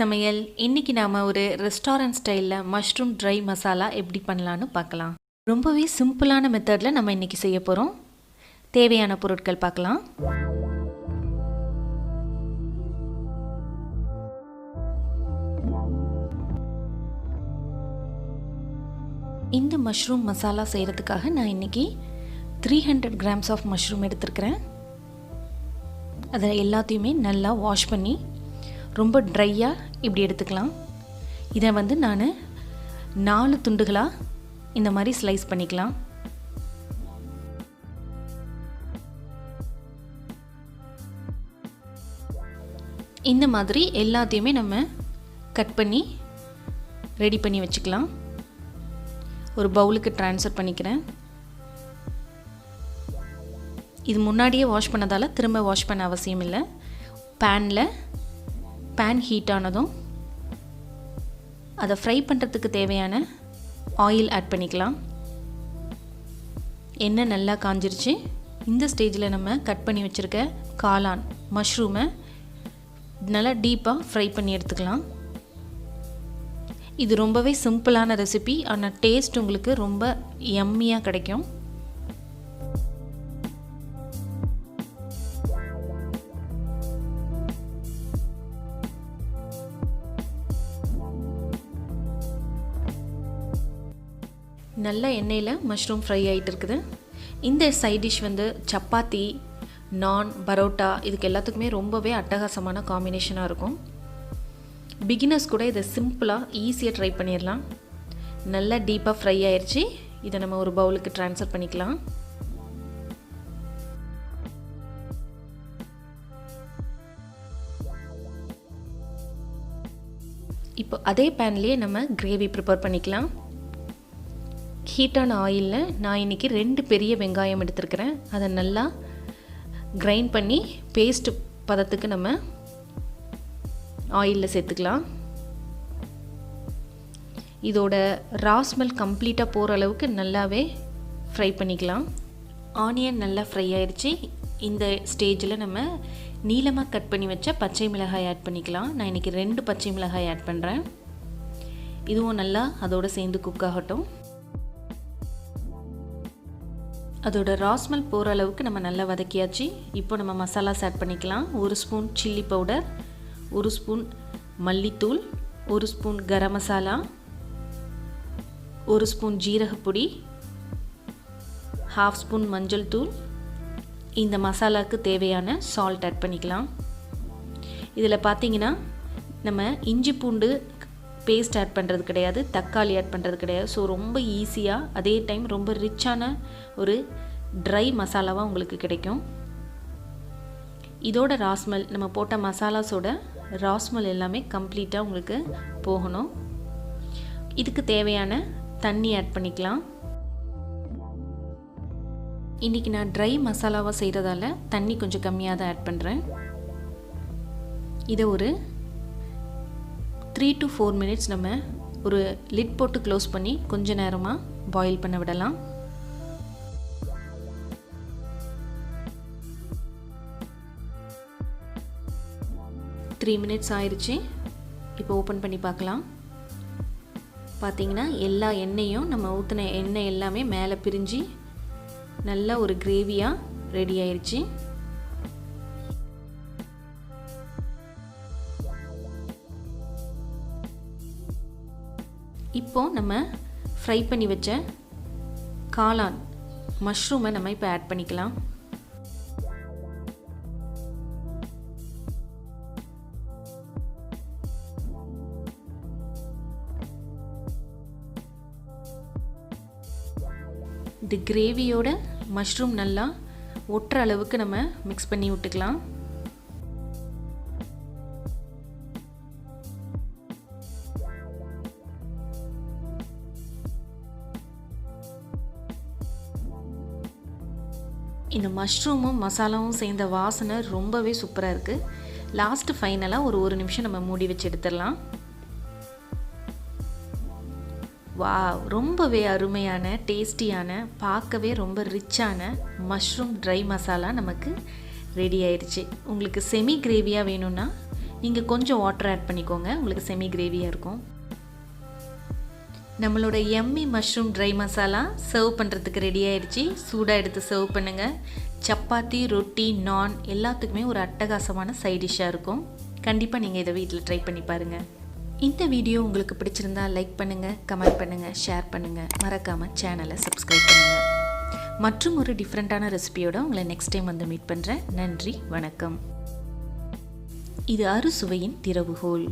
சமையல். இன்னைக்கு நாம ஒரு ரெஸ்டாரண்ட் ஸ்டைல்ல மஷ்ரூம் ட்ரை மசாலா எப்படி பண்ணலான்னு பார்க்கலாம். ரொம்பவே சிம்பிளான மெத்தட்ல நம்ம இன்னைக்கு செய்ய போறோம். தேவையான பொருட்கள் பார்க்கலாம். இந்த மஷ்ரூம் மசாலா செய்கிறதுக்காக நான் இன்றைக்கி 300 கிராம்ஸ் ஆஃப் மஷ்ரூம் எடுத்துருக்கிறேன். அதை எல்லாத்தையுமே நல்லா வாஷ் பண்ணி ரொம்ப ட்ரையாக இப்படி எடுத்துக்கலாம். இதை நான் 4 துண்டுகளாக இந்த மாதிரி ஸ்லைஸ் பண்ணிக்கலாம். இந்த மாதிரி எல்லாத்தையுமே நம்ம கட் பண்ணி ரெடி பண்ணி வச்சுக்கலாம். ஒரு பவுலுக்கு ட்ரான்ஸ்ஃபர் பண்ணிக்கிறேன். இது முன்னாடியே வாஷ் பண்ணதால் திரும்ப வாஷ் பண்ண அவசியம் இல்லை. பேன் ஹீட் ஆனதும் அதை ஃப்ரை பண்ணுறதுக்கு தேவையான ஆயில் ஆட் பண்ணிக்கலாம். எண்ணெய் நல்லா காஞ்சிருச்சு. இந்த ஸ்டேஜில் நம்ம கட் பண்ணி வச்சுருக்க காளான் மஷ்ரூமை நல்லா டீப்பாக ஃப்ரை பண்ணி எடுத்துக்கலாம். இது ரொம்பவே சிம்பிளான ரெசிபி, ஆனால் டேஸ்ட் உங்களுக்கு ரொம்ப யம்மியாக கிடைக்கும். நல்ல எண்ணெயில் மஷ்ரூம் ஃப்ரை ஆகிட்டு இருக்குது. இந்த சைட் டிஷ் சப்பாத்தி, நான், பரோட்டா இதுக்கு எல்லாத்துக்குமே ரொம்பவே அட்டகாசமான காம்பினேஷனாக இருக்கும். பிகினர்ஸ் கூட இதை சிம்பிளாக ஈஸியாக ட்ரை பண்ணிடலாம். நல்லா டீப்பாக ஃப்ரை ஆயிடுச்சு. இதை நம்ம ஒரு பவுலுக்கு ட்ரான்ஸ்ஃபர் பண்ணிக்கலாம். இப்போ அதே பேன்லேயே நம்ம கிரேவி ப்ரிப்பேர் பண்ணிக்கலாம். ஹீட்டான ஆயிலில் நான் இன்றைக்கி 2 பெரிய வெங்காயம் எடுத்துருக்கிறேன். அதை நல்லா கிரைண்ட் பண்ணி பேஸ்ட் பதத்துக்கு நம்ம ஆயிலில் சேர்த்துக்கலாம். இதோட ரா ஸ்மெல் கம்ப்ளீட்டாக போகிற அளவுக்கு நல்லாவே ஃப்ரை பண்ணிக்கலாம். ஆனியன் நல்லா ஃப்ரை ஆயிடுச்சு. இந்த ஸ்டேஜில் நம்ம நீளமாக கட் பண்ணி வச்ச பச்சை மிளகாய் ஆட் பண்ணிக்கலாம். நான் இன்றைக்கி 2 பச்சை மிளகாய் ஆட் பண்ணுறேன். இதுவும் நல்லா அதோடு சேர்ந்து குக் ஆகட்டும். அதோட ராஸ்மெல் போகிற அளவுக்கு நம்ம நல்லா வதக்கியாச்சு. இப்போ நம்ம மசாலாஸ் ஆட் பண்ணிக்கலாம். 1 ஸ்பூன் சில்லி பவுடர், 1 ஸ்பூன் மல்லித்தூள், 1 spoon garam masala, 1 spoon ஜீரகப்பொடி, 1/2 spoon மஞ்சள் தூள். இந்த மசாலாவுக்கு தேவையான சால்ட் ஆட் பண்ணிக்கலாம். இதில் பார்த்தீங்கன்னா நம்ம இஞ்சி பூண்டு பேஸ்ட் ஆட் பண்ணுறது கிடையாது, தக்காளி ஆட் பண்ணுறது கிடையாது. ஸோ ரொம்ப ஈஸியாக அதே டைம் ரொம்ப ரிச்சான ஒரு ட்ரை மசாலாவாக உங்களுக்கு கிடைக்கும். இதோட ராஸ்மல் நம்ம போட்ட மசாலாஸோட ராஸ்மல் எல்லாமே கம்ப்ளீட்டாக உங்களுக்கு போகணும். இதுக்கு தேவையான தண்ணி ஆட் பண்ணிக்கலாம். இன்றைக்கி நான் ட்ரை மசாலாவாக செய்கிறதால தண்ணி கொஞ்சம் கம்மியாக தான் ஆட் பண்ணுறேன். இதை ஒரு 3 to 4 மினிட்ஸ் நம்ம ஒரு லிட் போட்டு க்ளோஸ் பண்ணி கொஞ்ச நேரமாக பாயில் பண்ண விடலாம். த்ரீ மினிட்ஸ் ஆயிடுச்சு. இப்போ ஓப்பன் பண்ணி பார்க்கலாம். பார்த்தீங்கன்னா எல்லா எண்ணெயும் நம்ம ஊற்றின எண்ணெய் எல்லாமே மேலே பிரிஞ்சு நல்ல ஒரு கிரேவியாக ரெடி ஆயிடுச்சு. இப்போ நம்ம ஃப்ரை பண்ணி வச்ச காளான் மஷ்ரூமை நம்ம இப்போ ஆட் பண்ணிக்கலாம். இந்த கிரேவியோட மஷ்ரூம் நல்லா ஒட்டுற அளவுக்கு நம்ம மிக்ஸ் பண்ணி விட்டுக்கலாம். இந்த மஷ்ரூமும் மசாலாவும் சேர்ந்த வாசனை ரொம்பவே சூப்பராக இருக்குது. லாஸ்ட்டு ஃபைனலாக ஒரு நிமிஷம் நம்ம மூடி வச்சு எடுத்துடலாம். வாவ், ரொம்பவே அருமையான டேஸ்டியான பார்க்கவே ரொம்ப ரிச்சான மஷ்ரூம் ட்ரை மசாலா நமக்கு ரெடி ஆயிடுச்சு. உங்களுக்கு செமி கிரேவியாக வேணும்னா நீங்கள் கொஞ்சம் வாட்டர் ஆட் பண்ணிக்கோங்க, உங்களுக்கு செமி கிரேவியாக இருக்கும். நம்மளோட yummy mushroom dry masala serve பண்ணுறதுக்கு ரெடி ஆகிடுச்சு. சூடாக எடுத்து சர்வ் பண்ணுங்கள். சப்பாத்தி, ரொட்டி, நான் எல்லாத்துக்குமே ஒரு அட்டகாசமான சைட் டிஷ்ஷாக இருக்கும். கண்டிப்பாக நீங்கள் இதை வீட்டில் ட்ரை பண்ணி பாருங்கள். இந்த வீடியோ உங்களுக்கு பிடிச்சிருந்தா லைக் பண்ணுங்கள், கமெண்ட் பண்ணுங்கள், ஷேர் பண்ணுங்கள். மறக்காமல் சேனலை சப்ஸ்கிரைப் பண்ணுங்கள். மற்றும் ஒரு டிஃப்ரெண்ட்டான ரெசிபியோடு உங்களை நெக்ஸ்ட் டைம் வந்து மீட் பண்ணுறேன். நன்றி, வணக்கம். இது அறுசுவையின் திறவுகோல்.